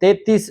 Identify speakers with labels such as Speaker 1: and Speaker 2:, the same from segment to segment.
Speaker 1: 33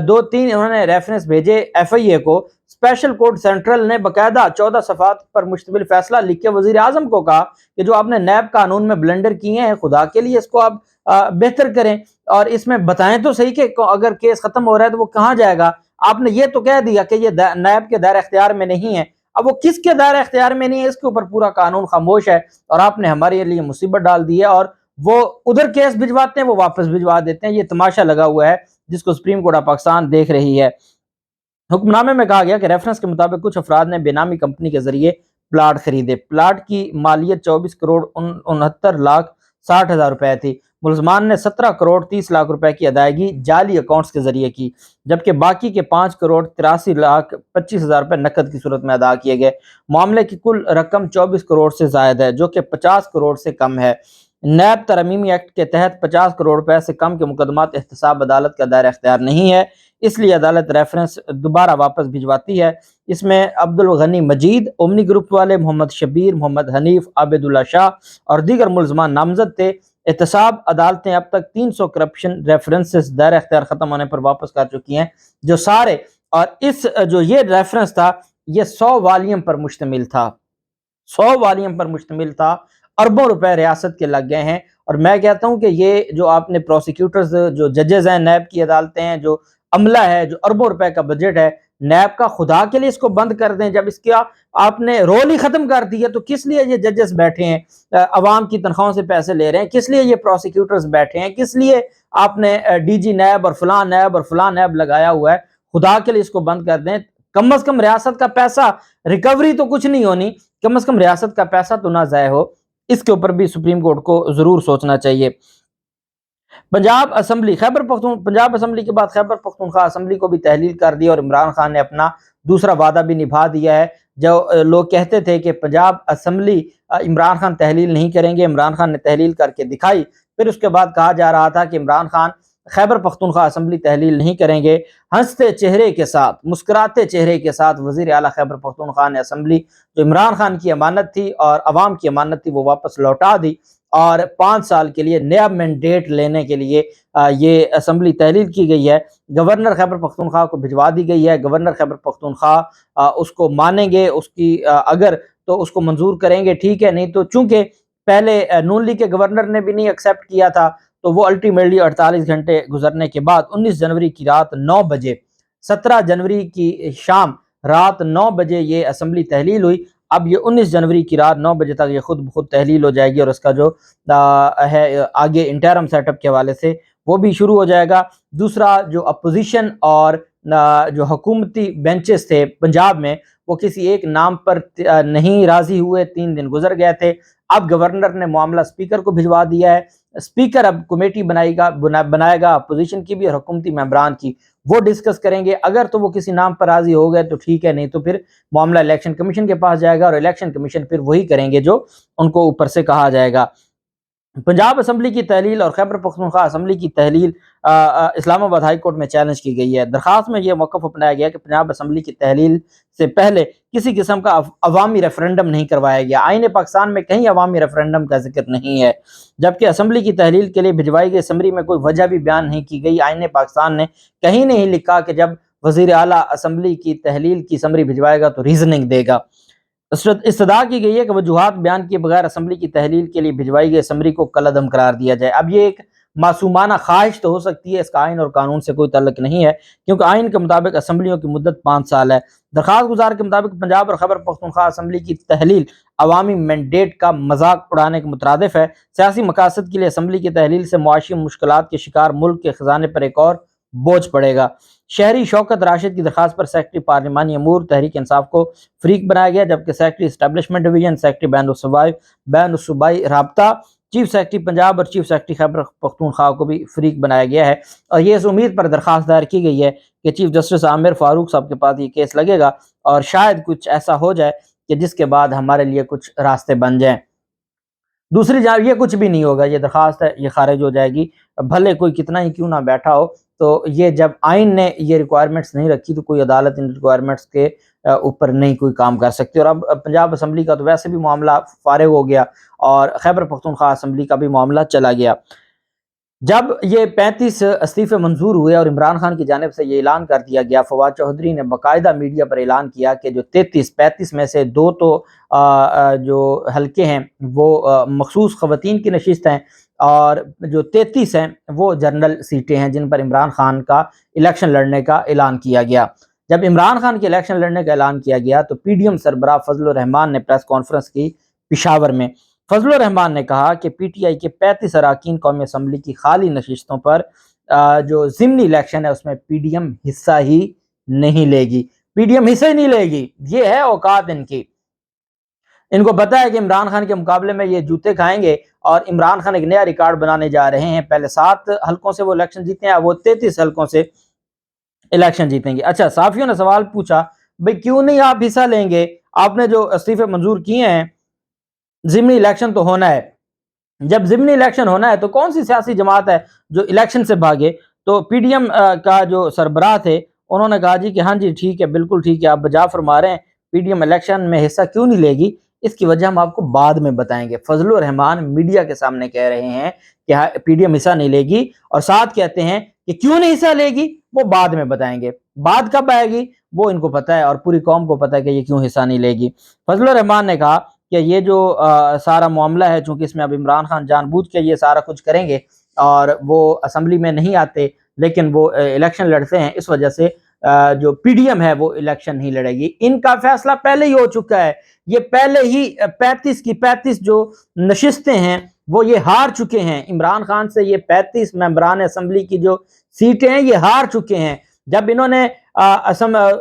Speaker 1: دو تین انہوں نے ریفرنس بھیجے FIA کو. اسپیشل کورٹ سینٹرل نے باقاعدہ 14 صفحات پر مشتمل فیصلہ لکھ کے وزیر اعظم کو کہا کہ جو آپ نے نیب قانون میں بلنڈر کیے ہیں خدا کے لیے اس کو آپ بہتر کریں اور اس میں بتائیں تو صحیح کہ اگر کیس ختم ہو رہا ہے تو وہ کہاں جائے گا. آپ نے یہ تو کہہ دیا کہ یہ نیب کے دائرہ اختیار میں نہیں ہے. اب وہ کس کے دائرہ اختیار میں نہیں ہے اس کے اوپر پورا قانون خاموش ہے اور آپ نے ہمارے لیے مصیبت ڈال دی ہے. اور وہ ادھر کیس بھجواتے ہیں وہ واپس بھجوا دیتے ہیں. یہ تماشا لگا ہوا ہے جس کو سپریم کورٹ آف پاکستان دیکھ رہی ہے. حکم نامے میں کہا گیا کہ ریفرنس کے مطابق کچھ افراد نے بے نامی کمپنی کے ذریعے پلاٹ خریدے. پلاٹ کی مالیت 24 کروڑ 69 لاکھ 60 ہزار روپے تھی. ملزمان نے 17 کروڑ 30 لاکھ روپے کی ادائیگی جعلی اکاؤنٹس کے ذریعے کی جبکہ باقی کے 5 کروڑ 83 لاکھ 25 ہزار روپے نقد کی صورت میں ادا کیے گئے. معاملے کی کل رقم 24 کروڑ سے زائد ہے جو کہ 50 کروڑ سے کم ہے. نیب ترمیمی ایکٹ کے تحت 50 کروڑ روپے سے کم کے مقدمات احتساب عدالت کا دائرہ اختیار نہیں ہے. اس لیے عدالت ریفرنس دوبارہ واپس بھجواتی ہے. اس میں عبد الغنی مجید، اومنی گروپ والے محمد شبیر، محمد حنیف، عابد اللہ شاہ اور دیگر ملزمان نامزد تھے. احتساب عدالتیں اب تک 300 کرپشن ریفرنسز دائرہ اختیار ختم ہونے پر واپس کر چکی ہیں جو سارے، اور اس جو یہ ریفرنس تھا یہ 100 والیم پر مشتمل تھا. 100 والیم پر مشتمل تھا. اربوں روپے ریاست کے لگ گئے ہیں. اور میں کہتا ہوں کہ یہ جو آپ نے پروسیکیوٹرز جو ججز ہیں نیب کی عدالتیں ہیں جو عملہ ہے جو اربوں روپے کا بجٹ ہے نیب کا، خدا کے لیے اس کو بند کر دیں. جب اس کا آپ نے رول ہی ختم کر دیا تو کس لیے یہ ججز بیٹھے ہیں عوام کی تنخواہوں سے پیسے لے رہے ہیں؟ کس لیے یہ پروسیکیوٹرز بیٹھے ہیں؟ کس لیے آپ نے DG نیب اور فلاں نیب اور فلاں نیب لگایا ہوا ہے؟ خدا کے لیے اس کو بند کر دیں. کم از کم ریاست کا پیسہ، ریکوری تو کچھ نہیں ہونی، کم از کم ریاست کا پیسہ تو نہ ضائع ہو. اس کے اوپر بھی سپریم کورٹ کو ضرور سوچنا چاہیے. پنجاب اسمبلی پنجاب اسمبلی کے بعد خیبر پختونخوا اسمبلی کو بھی تحلیل کر دی اور عمران خان نے اپنا دوسرا وعدہ بھی نبھا دیا ہے. جو لوگ کہتے تھے کہ پنجاب اسمبلی عمران خان تحلیل نہیں کریں گے، عمران خان نے تحلیل کر کے دکھائی. پھر اس کے بعد کہا جا رہا تھا کہ عمران خان خیبر پختونخوا اسمبلی تحلیل نہیں کریں گے. ہنستے چہرے کے ساتھ، مسکراتے چہرے کے ساتھ وزیر اعلیٰ خیبر پختونخوا نے اسمبلی جو عمران خان کی امانت تھی اور عوام کی امانت تھی وہ واپس لوٹا دی اور 5 سال کے لیے نیا مینڈیٹ لینے کے لیے یہ اسمبلی تحلیل کی گئی ہے. گورنر خیبر پختونخوا کو بھجوا دی گئی ہے. گورنر خیبر پختونخوا اس کو مانیں گے، اس کی اگر تو اس کو منظور کریں گے ٹھیک ہے، نہیں تو چونکہ پہلے نون لیگ کے گورنر نے بھی نہیں ایکسیپٹ کیا تھا تو وہ الٹیمیٹلی 48 گھنٹے گزرنے کے بعد 19 جنوری کی رات 9 بجے 17 جنوری کی شام رات 9 بجے یہ اسمبلی تحلیل ہوئی. اب یہ 19 جنوری کی رات 9 بجے تک یہ خود بخود تحلیل ہو جائے گی اور اس کا جو ہے آگے انٹرم سیٹ اپ کے حوالے سے وہ بھی شروع ہو جائے گا. دوسرا جو اپوزیشن اور جو حکومتی بینچز تھے پنجاب میں وہ کسی ایک نام پر نہیں راضی ہوئے. 3 دن گزر گئے تھے. اب گورنر نے معاملہ اسپیکر کو بھجوا دیا ہے. اسپیکر اب کمیٹی بنائے گا اپوزیشن کی بھی اور حکومتی ممبران کی، وہ ڈسکس کریں گے. اگر تو وہ کسی نام پر راضی ہو گئے تو ٹھیک ہے، نہیں تو پھر معاملہ الیکشن کمیشن کے پاس جائے گا اور الیکشن کمیشن پھر وہی کریں گے جو ان کو اوپر سے کہا جائے گا. پنجاب اسمبلی کی تحلیل اور خیبر پختونخوا اسمبلی کی تحلیل اسلام آباد ہائی کورٹ میں چیلنج کی گئی ہے. درخواست میں یہ موقف اپنایا گیا کہ پنجاب اسمبلی کی تحلیل سے پہلے کسی قسم کا عوامی ریفرنڈم نہیں کروایا گیا. آئین پاکستان میں کہیں عوامی ریفرنڈم کا ذکر نہیں ہے، جبکہ اسمبلی کی تحلیل کے لیے بھجوائی گئی سمری میں کوئی وجہ بھی بیان نہیں کی گئی. آئین پاکستان نے کہیں نہیں لکھا کہ جب وزیر اعلیٰ اسمبلی کی تحلیل کی سمری بھجوائے گا تو ریزننگ دے گا. استدعا کی گئی ہے کہ وجوہات بیان کیے بغیر اسمبلی کی تحلیل کے لیے بھجوائی گئی اسمبلی کو کالعدم قرار دیا جائے. اب یہ ایک معصومانہ خواہش تو ہو سکتی ہے، اس کا آئین اور قانون سے کوئی تعلق نہیں ہے کیونکہ آئین کے مطابق اسمبلیوں کی مدت 5 سال ہے. درخواست گزار کے مطابق پنجاب اور خیبر پختونخوا اسمبلی کی تحلیل عوامی مینڈیٹ کا مذاق اڑانے کے مترادف ہے. سیاسی مقاصد کے لیے اسمبلی کی تحلیل سے معاشی مشکلات کے شکار ملک کے خزانے پر ایک اور بوجھ پڑے گا. شہری شوکت راشد کی درخواست پر سیکرٹری پارلیمانی امور تحریک انصاف کو فریق بنایا گیا، جبکہ سیکرٹری اسٹیبلشمنٹ ڈویژن، سیکرٹری بین الصوبائی رابطہ، چیف سیکرٹری پنجاب اور چیف سیکرٹری خیبر پختونخوا کو بھی فریق بنایا گیا ہے. اور یہ اس امید پر درخواست دائر کی گئی ہے کہ چیف جسٹس عامر فاروق صاحب کے پاس یہ کیس لگے گا اور شاید کچھ ایسا ہو جائے کہ جس کے بعد ہمارے لیے کچھ راستے بن جائیں. دوسری جانب یہ کچھ بھی نہیں ہوگا، یہ درخواست ہے یہ خارج ہو جائے گی، بھلے کوئی کتنا ہی کیوں نہ بیٹھا ہو. تو یہ جب آئین نے یہ ریکوائرمنٹس نہیں رکھی تو کوئی عدالت ان ریکوائرمنٹس کے اوپر نہیں کوئی کام کر سکتی. اور اب پنجاب اسمبلی کا تو ویسے بھی معاملہ فارغ ہو گیا اور خیبر پختونخوا اسمبلی کا بھی معاملہ چلا گیا. جب یہ 35 استعفے منظور ہوئے اور عمران خان کی جانب سے یہ اعلان کر دیا گیا، فواد چودھری نے باقاعدہ میڈیا پر اعلان کیا کہ جو 35 میں سے 2 تو جو حلقے ہیں وہ مخصوص خواتین کی نشست ہیں، اور جو 33 ہیں وہ جنرل سیٹیں ہیں جن پر عمران خان کا الیکشن لڑنے کا اعلان کیا گیا۔ جب عمران خان کے الیکشن لڑنے کا اعلان کیا گیا تو پی ڈی ایم سربراہ فضل الرحمان نے پریس کانفرنس کی پشاور میں۔ فضل الرحمان نے کہا کہ پی ٹی آئی کے 35 اراکین قومی اسمبلی کی خالی نشستوں پر جو ضمنی الیکشن ہے اس میں پی ڈی ایم حصہ ہی نہیں لے گی، پی ڈی ایم حصہ ہی نہیں لے گی۔ یہ ہے اوقات ان کی، ان کو پتا ہے کہ عمران خان کے مقابلے میں یہ جوتے کھائیں گے، اور عمران خان ایک نیا ریکارڈ بنانے جا رہے ہیں۔ پہلے 7 حلقوں سے وہ الیکشن جیتے ہیں، وہ 33 حلقوں سے الیکشن جیتیں گے۔ اچھا، صحافیوں نے سوال پوچھا بھئی کیوں نہیں آپ حصہ لیں گے، آپ نے جو استعفے منظور کیے ہیں، ضمنی الیکشن تو ہونا ہے، جب ضمنی الیکشن ہونا ہے تو کون سی سیاسی جماعت ہے جو الیکشن سے بھاگے؟ تو پی ڈی ایم کا جو سربراہ تھے انہوں نے کہا جی کہ ہاں جی ٹھیک ہے، بالکل ٹھیک ہے، آپ بجا فرما رہے ہیں، پی ڈی ایم الیکشن میں حصہ کیوں نہیں لے گی، اس کی وجہ ہم آپ کو بعد میں بتائیں گے۔ فضل الرحمان میڈیا کے سامنے کہہ رہے ہیں کہ پی ڈی ایم حصہ نہیں لے گی، اور ساتھ کہتے ہیں کہ کیوں نہیں حصہ لے گی وہ بعد میں بتائیں گے۔ بعد کب آئے گی وہ ان کو پتہ ہے، اور پوری قوم کو پتہ ہے کہ یہ کیوں حصہ نہیں لے گی۔ فضل الرحمان نے کہا کہ یہ جو سارا معاملہ ہے، چونکہ اس میں اب عمران خان جان بوجھ کے یہ سارا کچھ کریں گے، اور وہ اسمبلی میں نہیں آتے لیکن وہ الیکشن لڑتے ہیں، اس وجہ سے جو پی ڈی ایم ہے وہ الیکشن نہیں لڑے گی۔ ان کا فیصلہ پہلے ہی ہو چکا ہے، یہ پہلے ہی 35 کی 35 جو نشستیں ہیں وہ یہ ہار چکے ہیں۔ عمران خان سے یہ 35 ممبران اسمبلی کی جو سیٹیں ہیں یہ ہار چکے ہیں۔ جب انہوں نے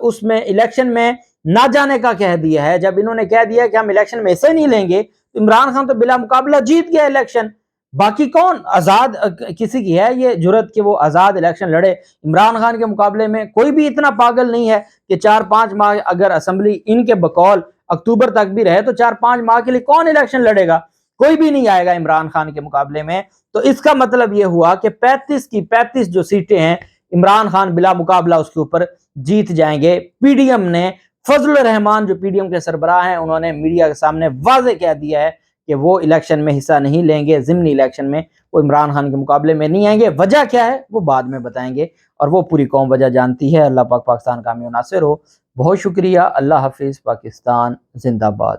Speaker 1: اس میں الیکشن میں نہ جانے کا کہہ دیا ہے، جب انہوں نے کہہ دیا کہ ہم الیکشن میں ایسے نہیں لیں گے، تو عمران خان تو بلا مقابلہ جیت گیا الیکشن۔ باقی کون آزاد کسی کی ہے یہ جرت کہ وہ آزاد الیکشن لڑے؟ عمران خان کے مقابلے میں کوئی بھی اتنا پاگل نہیں ہے کہ 4-5 ماہ اگر اسمبلی ان کے بقول اکتوبر تک بھی رہے تو 4-5 ماہ کے لیے کون الیکشن لڑے گا؟ کوئی بھی نہیں آئے گا عمران خان کے مقابلے میں۔ تو اس کا مطلب یہ ہوا کہ 35 کی 35 جو سیٹیں ہیں عمران خان بلا مقابلہ اس کے اوپر جیت جائیں گے۔ پی ڈی ایم نے، فضل الرحمان جو پی ڈی ایم کے سربراہ ہیں، انہوں نے میڈیا کے سامنے واضح کہہ دیا ہے کہ وہ الیکشن میں حصہ نہیں لیں گے، ضمنی الیکشن میں وہ عمران خان کے مقابلے میں نہیں آئیں گے۔ وجہ کیا ہے وہ بعد میں بتائیں گے، اور وہ پوری قوم وجہ جانتی ہے۔ اللہ پاک پاکستان کامیاب ناصر ہو۔ بہت شکریہ، اللہ حافظ، پاکستان زندہ باد۔